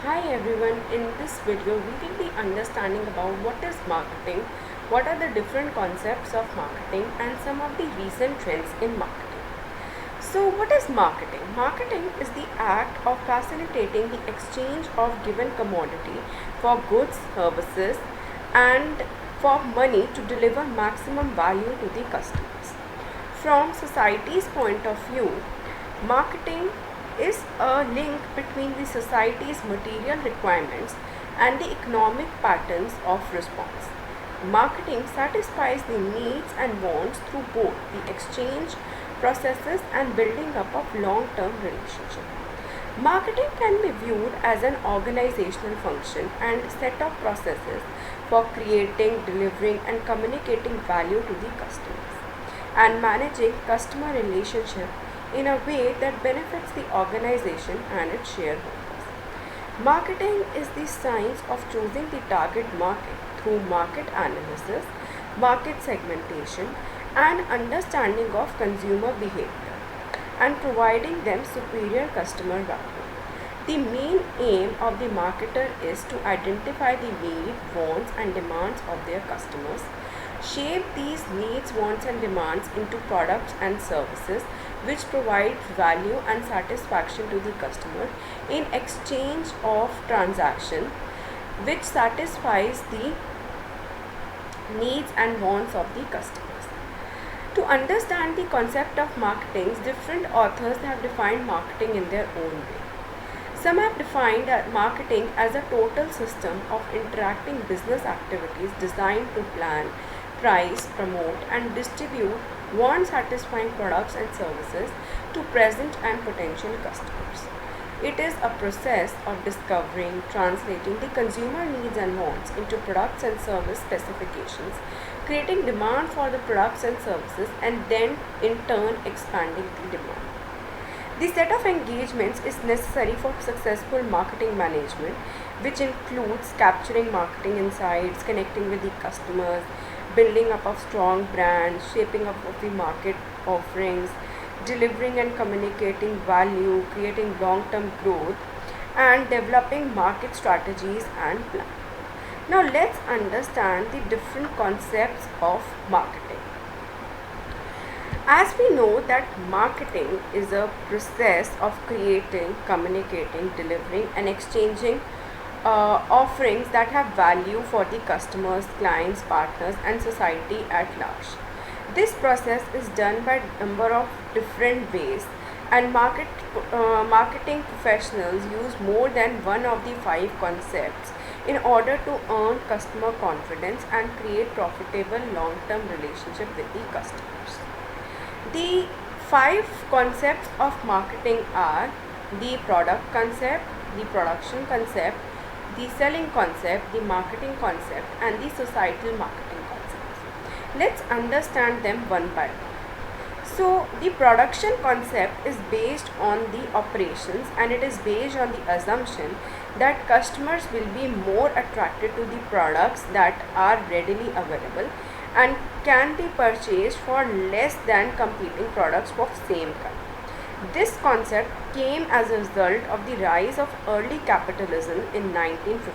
Hi everyone, in this video we will be understanding about what is marketing, what are the different concepts of marketing and some of the recent trends in marketing. So what is marketing? Marketing is the act of facilitating the exchange of given commodity for goods, services and for money to deliver maximum value to the customers. From society's point of view, marketing is a link between the society's material requirements and the economic patterns of response. Marketing satisfies the needs and wants through both the exchange processes and building up of long-term relationships. Marketing can be viewed as an organizational function and set of processes for creating, delivering, and communicating value to the customers and managing customer relationship in a way that benefits the organization and its shareholders. Marketing is the science of choosing the target market through market analysis, market segmentation, and understanding of consumer behavior and providing them superior customer value. The main aim of the marketer is to identify the need, wants, and demands of their customers, shape these needs, wants, and demands into products and services which provide value and satisfaction to the customer in exchange of transaction which satisfies the needs and wants of the customers. To understand the concept of marketing, different authors have defined marketing in their own way. Some have defined marketing as a total system of interacting business activities designed to plan, price, promote, and distribute want satisfying products and services to present and potential customers. It is a process of discovering, translating the consumer needs and wants into products and service specifications, creating demand for the products and services, and then in turn expanding the demand. The set of engagements is necessary for successful marketing management, which includes capturing marketing insights, connecting with the customers, building up of strong brands, shaping up of the market offerings, delivering and communicating value, creating long-term growth, and developing market strategies and plans. Now let's understand the different concepts of marketing. As we know that marketing is a process of creating, communicating, delivering and exchanging offerings that have value for the customers, clients, partners and society at large. This process is done by a number of different ways and marketing professionals use more than one of the five concepts in order to earn customer confidence and create profitable long-term relationship with the customers. The five concepts of marketing are the product concept, the production concept, the selling concept, the marketing concept, and the societal marketing concept. Let's understand them one by one. So, the production concept is based on the operations and it is based on the assumption that customers will be more attracted to the products that are readily available and can be purchased for less than competing products of same kind. This concept came as a result of the rise of early capitalism in 1950.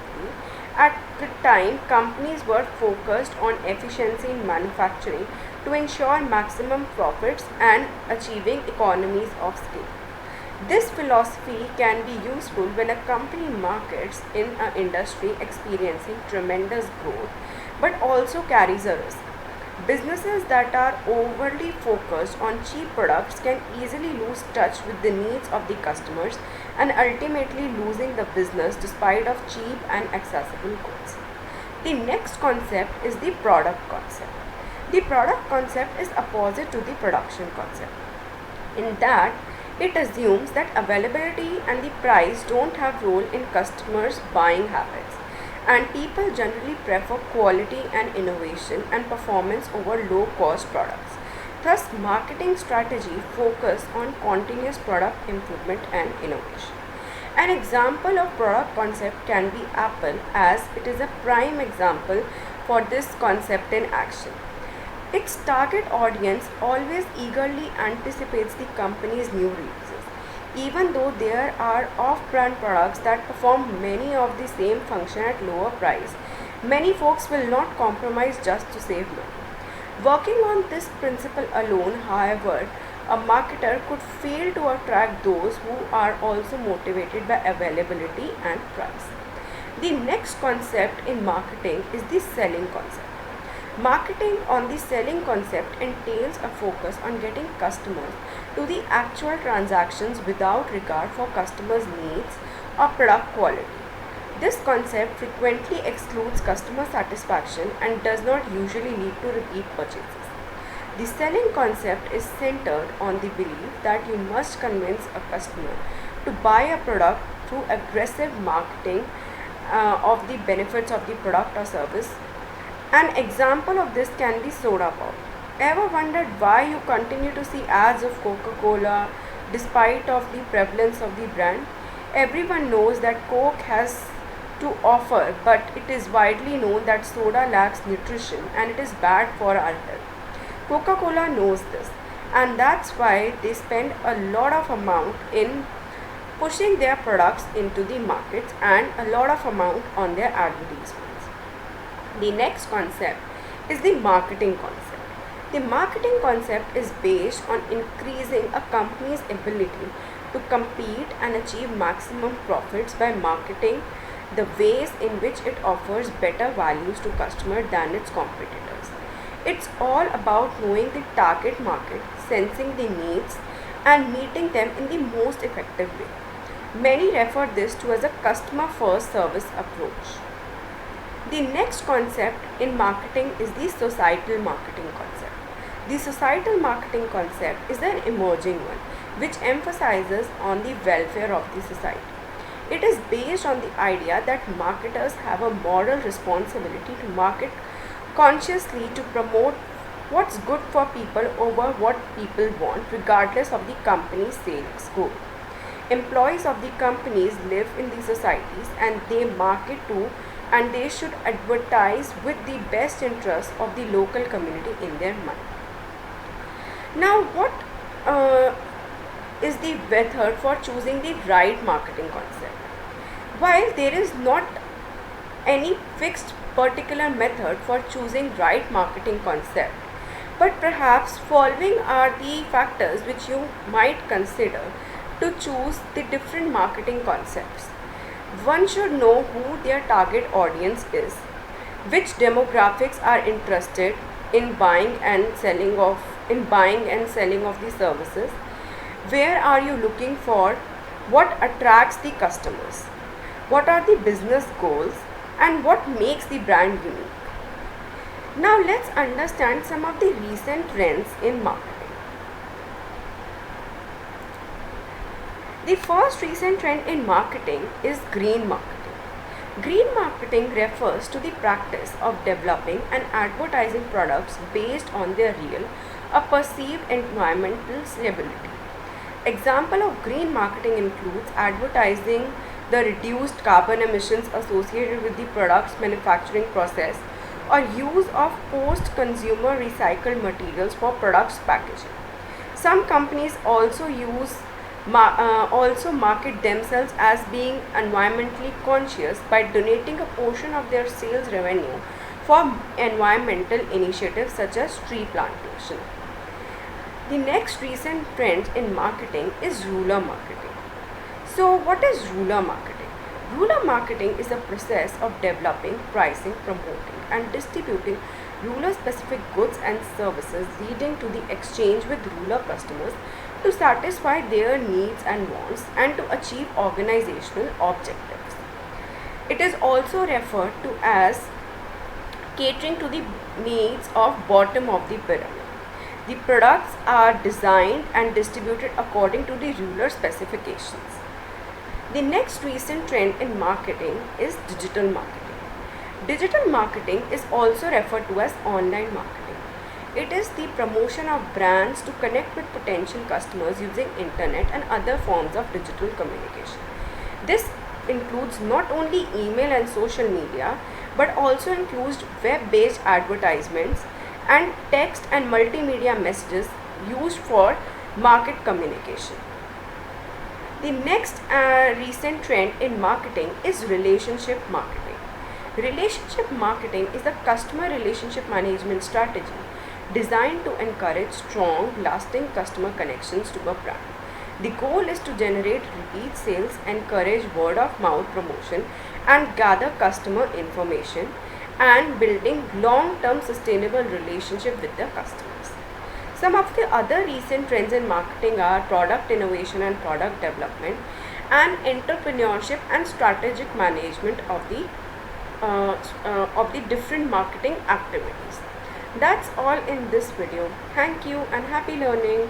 At the time, companies were focused on efficiency in manufacturing to ensure maximum profits and achieving economies of scale. This philosophy can be useful when a company markets in an industry experiencing tremendous growth but also carries a risk. Businesses that are overly focused on cheap products can easily lose touch with the needs of the customers and ultimately losing the business despite of cheap and accessible goods. The next concept is the product concept. The product concept is opposite to the production concept in that it assumes that availability and the price don't have role in customers' buying habits and people generally prefer quality and innovation and performance over low cost products. Thus, marketing strategy focus on continuous product improvement and innovation. An example of product concept can be Apple as it is a prime example for this concept in action. Its target audience always eagerly anticipates the company's new releases. even though there are off-brand products that perform many of the same function at lower price. Many folks will not compromise just to save money. Working on this principle alone, however, a marketer could fail to attract those who are also motivated by availability and price. The next concept in marketing is the selling concept. Marketing on the selling concept entails a focus on getting customers to the actual transactions without regard for customers' needs or product quality. This concept frequently excludes customer satisfaction and does not usually lead to repeat purchases. The selling concept is centered on the belief that you must convince a customer to buy a product through aggressive marketing of the benefits of the product or service. An example of this can be soda pop. Ever wondered why you continue to see ads of Coca-Cola despite of the prevalence of the brand? Everyone knows that Coke has to offer, but it is widely known that soda lacks nutrition and it is bad for our health. Coca-Cola knows this, and that's why they spend a lot of amount in pushing their products into the markets and a lot of amount on their advertisements. The next concept is the marketing concept. The marketing concept is based on increasing a company's ability to compete and achieve maximum profits by marketing the ways in which it offers better values to customers than its competitors. It's all about knowing the target market, sensing the needs, and meeting them in the most effective way. Many refer this to as a customer first service approach. The next concept in marketing is the societal marketing concept. The societal marketing concept is an emerging one which emphasizes on the welfare of the society. It is based on the idea that marketers have a moral responsibility to market consciously to promote what's good for people over what people want, regardless of the company's sales goal. Employees of the companies live in the societies and they market to, and they should advertise with the best interests of the local community in their mind. Now, what is the method for choosing the right marketing concept? While there is not any fixed particular method for choosing right marketing concept, but perhaps following are the factors which you might consider to choose the different marketing concepts. One should know who their target audience is, which demographics are interested in buying and selling of the services, where are you looking for, what attracts the customers, what are the business goals, and what makes the brand unique. Now let's understand some of the recent trends in marketing. The first recent trend in marketing is green marketing. Green marketing refers to the practice of developing and advertising products based on their real or perceived environmental stability. Example of green marketing includes advertising the reduced carbon emissions associated with the product's manufacturing process or use of post-consumer recycled materials for products packaging. Some companies also market themselves as being environmentally conscious by donating a portion of their sales revenue for environmental initiatives such as tree plantation. The next recent trend in marketing is ruler marketing. So, what is ruler marketing? Ruler marketing is a process of developing, pricing, promoting, and distributing ruler specific goods and services, leading to the exchange with ruler customers to satisfy their needs and wants and to achieve organizational objectives. It is also referred to as catering to the needs of bottom of the pyramid. The products are designed and distributed according to the ruler specifications. The next recent trend in marketing is digital marketing. Digital marketing is also referred to as online marketing. It is the promotion of brands to connect with potential customers using internet and other forms of digital communication. This includes not only email and social media, but also includes web-based advertisements and text and multimedia messages used for market communication. The next recent trend in marketing is relationship marketing. Relationship marketing is a customer relationship management strategy designed to encourage strong, lasting customer connections to a brand. The goal is to generate repeat sales, encourage word of mouth promotion, and gather customer information and building long term sustainable relationship with their customers. Some of the other recent trends in marketing are product innovation and product development, and entrepreneurship and strategic management of the different marketing activities. That's all in this video. Thank you and happy learning.